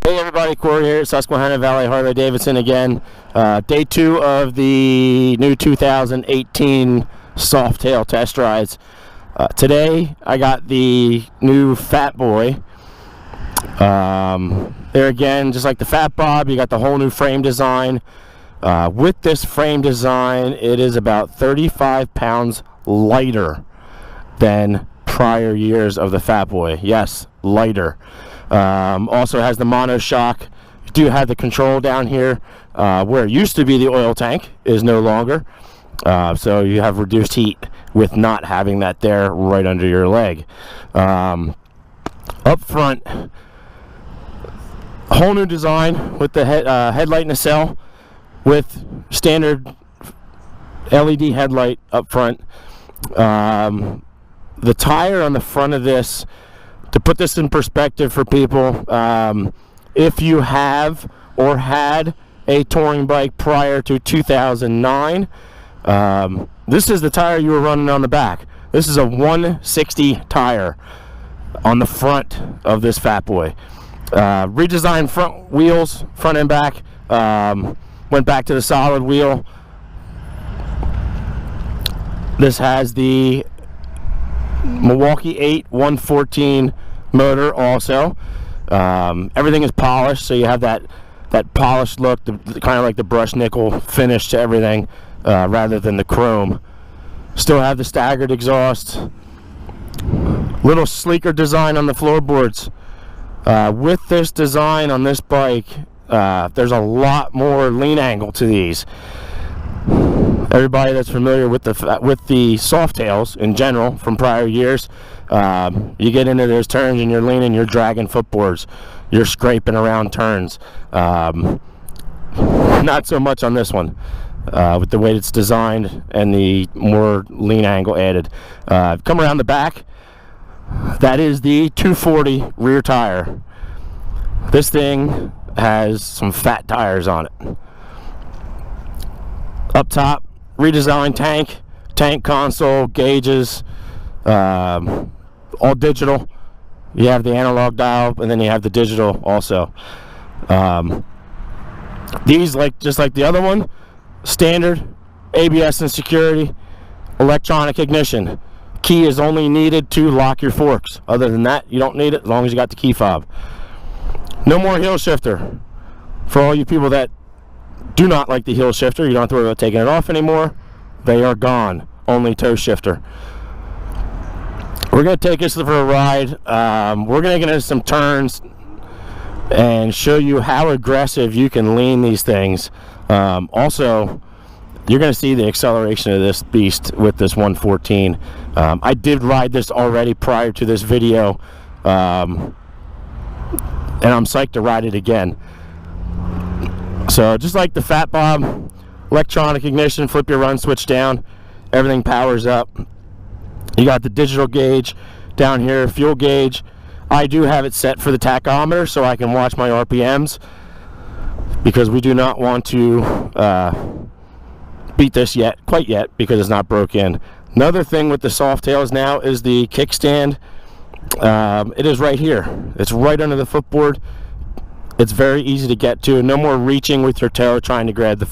Hey everybody, Corey here at Susquehanna Valley Harley Davidson again. Day 2 of the new 2018 Softail test rides. Today I got the new Fat Boy. There again, just like the Fat Bob, you got the whole new frame design. With this frame design, it is about 35 pounds lighter than prior years of the Fat Boy. Yes, lighter. Also has the monoshock. You do have the control down here where it used to be the oil tank is no longer. So you have reduced heat with not having that there right under your leg. Up front, whole new design with the headlight nacelle with standard LED headlight up front. The tire on the front of this, to put this in perspective for people, if you have or had a touring bike prior to 2009, this is the tire you were running on the back. This is a 160 tire on the front of this Fat Boy. Redesigned front wheels, front and back. Went back to the solid wheel. This has the Milwaukee 8 114 motor also. Everything is polished, so you have that polished look, kind of like the brushed nickel finish to everything, rather than the chrome. Still have the staggered exhaust. Little sleeker design on the floorboards. With this design on this bike, there's a lot more lean angle to these. Everybody that's familiar with the Softails in general from prior years, you get into those turns and you're leaning, you're dragging footboards, you're scraping around turns. Not so much on this one, with the way it's designed and the more lean angle added. Come around the back, that is the 240 rear tire. This thing has some fat tires on it. Up top, redesigned tank console, gauges, all digital. You have the analog dial, and then you have the digital also. These, just like the other one, standard ABS and security, electronic ignition. Key is only needed to lock your forks. Other than that, you don't need it as long as you got the key fob. No more heel shifter. For all you people that do not like the heel shifter, you don't have to worry about taking it off anymore. They are gone. Only toe shifter. We're going to take this for a ride. We're going to get into some turns and show you how aggressive you can lean these things. Also, you're going to see the acceleration of this beast with this 114. I did ride this already prior to this video, and I'm psyched to ride it again. So just like the Fat Bob, electronic ignition, flip your run switch down, everything powers up. You got the digital gauge down here, fuel gauge. I do have it set for the tachometer so I can watch my RPMs, because we do not want to beat this quite yet, because it's not broke in. Another thing with the Softails now is the kickstand. It is right here. It's right under the footboard. It's very easy to get to. No more reaching with your toe trying to grab the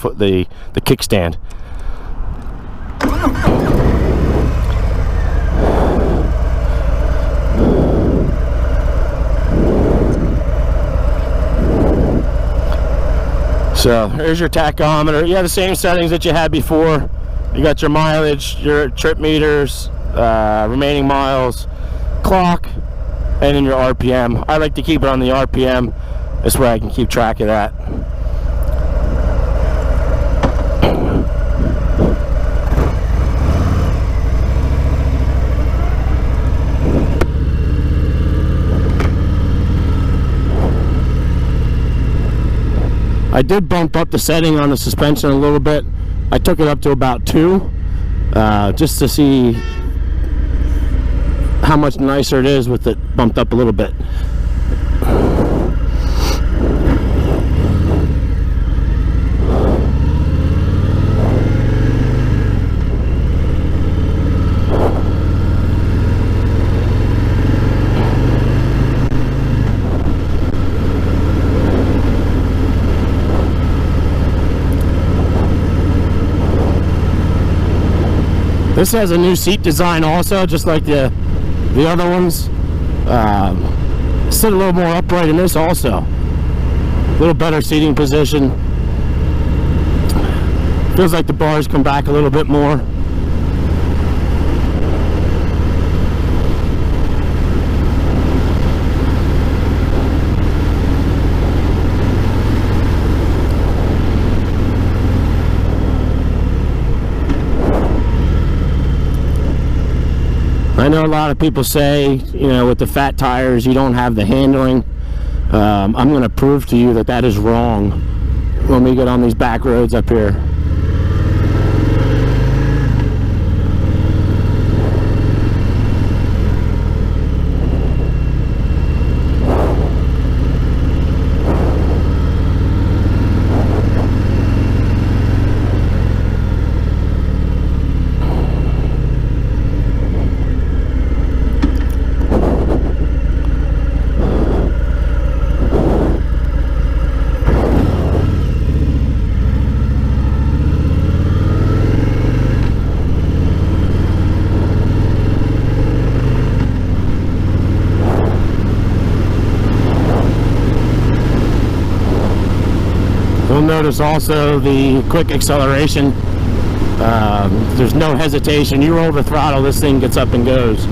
kickstand. So here's your tachometer. You have the same settings that you had before. You got your mileage, your trip meters, remaining miles, clock, and then your RPM. I like to keep it on the RPM. This way I can keep track of that. I did bump up the setting on the suspension a little bit. I took it up to about 2, just to see how much nicer it is with it bumped up a little bit. This has a new seat design also, just like the other ones. Sit a little more upright in this also. A little better seating position. Feels like the bars come back a little bit more. I know a lot of people say, you know, with the fat tires you don't have the handling. I'm going to prove to you that that is wrong when we get on these back roads up here. You'll notice also the quick acceleration. There's no hesitation. You roll the throttle, this thing gets up and goes.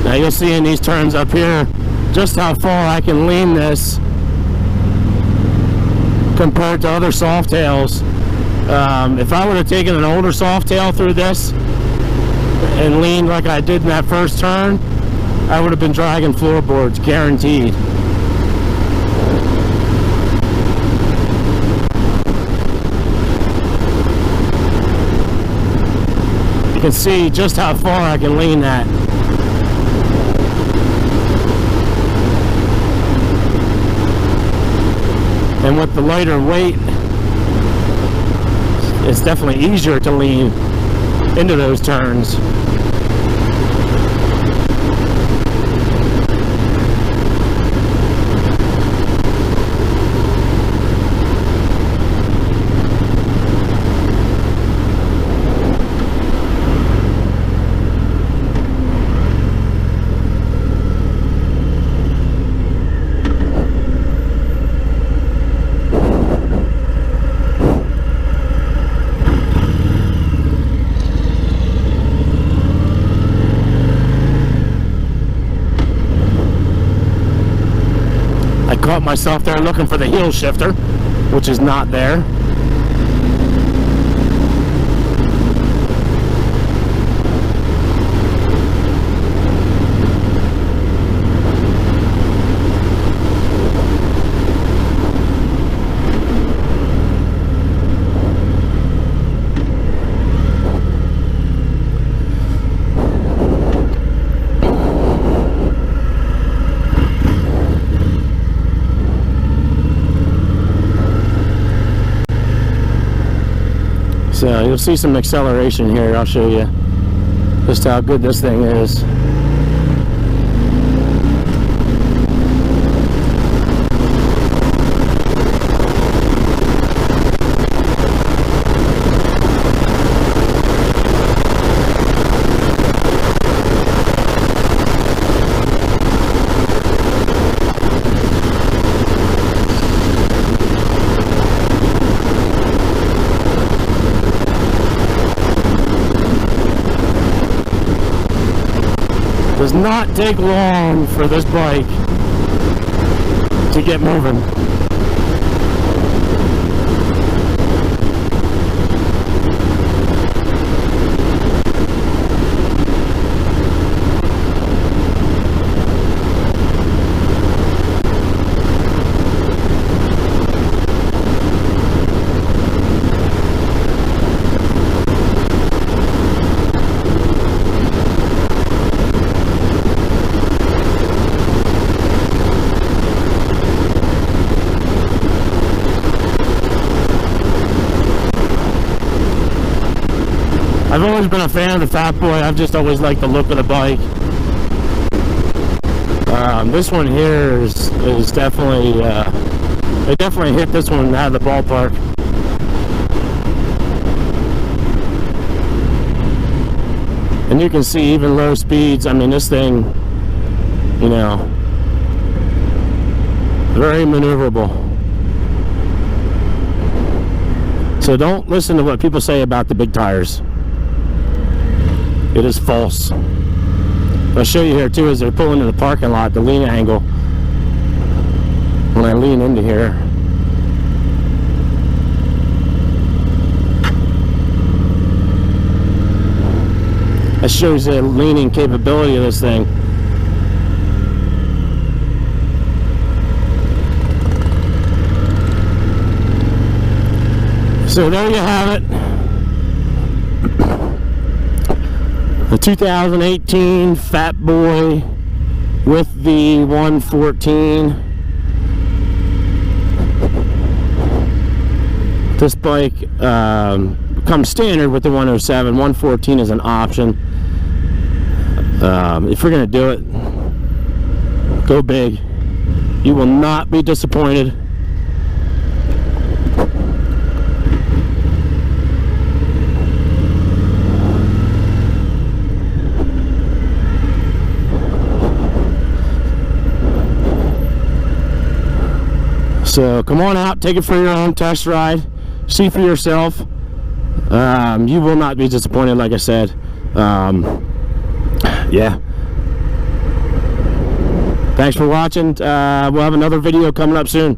Now you'll see in these turns up here just how far I can lean this compared to other Softails. If I would have taken an older Softail through this and leaned like I did in that first turn, I would have been dragging floorboards, guaranteed. You can see just how far I can lean that. And with the lighter weight, it's definitely easier to lean into those turns. Caught myself there looking for the heel shifter, which is not there. So you'll see some acceleration here. I'll show you just how good this thing is. Does not take long for this bike to get moving. I've always been a fan of the Fat Boy. I've just always liked the look of the bike. This one here is definitely, they definitely hit this one out of the ballpark. And you can see even low speeds, I mean, this thing, you know, very maneuverable. So don't listen to what people say about the big tires. It is false. I'll show you here too as they're pulling into the parking lot, the lean angle. When I lean into here. That shows the leaning capability of this thing. So there you have it. The 2018 Fat Boy with the 114. This bike comes standard with the 107. 114 is an option. If you're going to do it, go big. You will not be disappointed. So come on out, take it for your own test ride, see for yourself. You will not be disappointed, like I said. Yeah. Thanks for watching. We'll have another video coming up soon.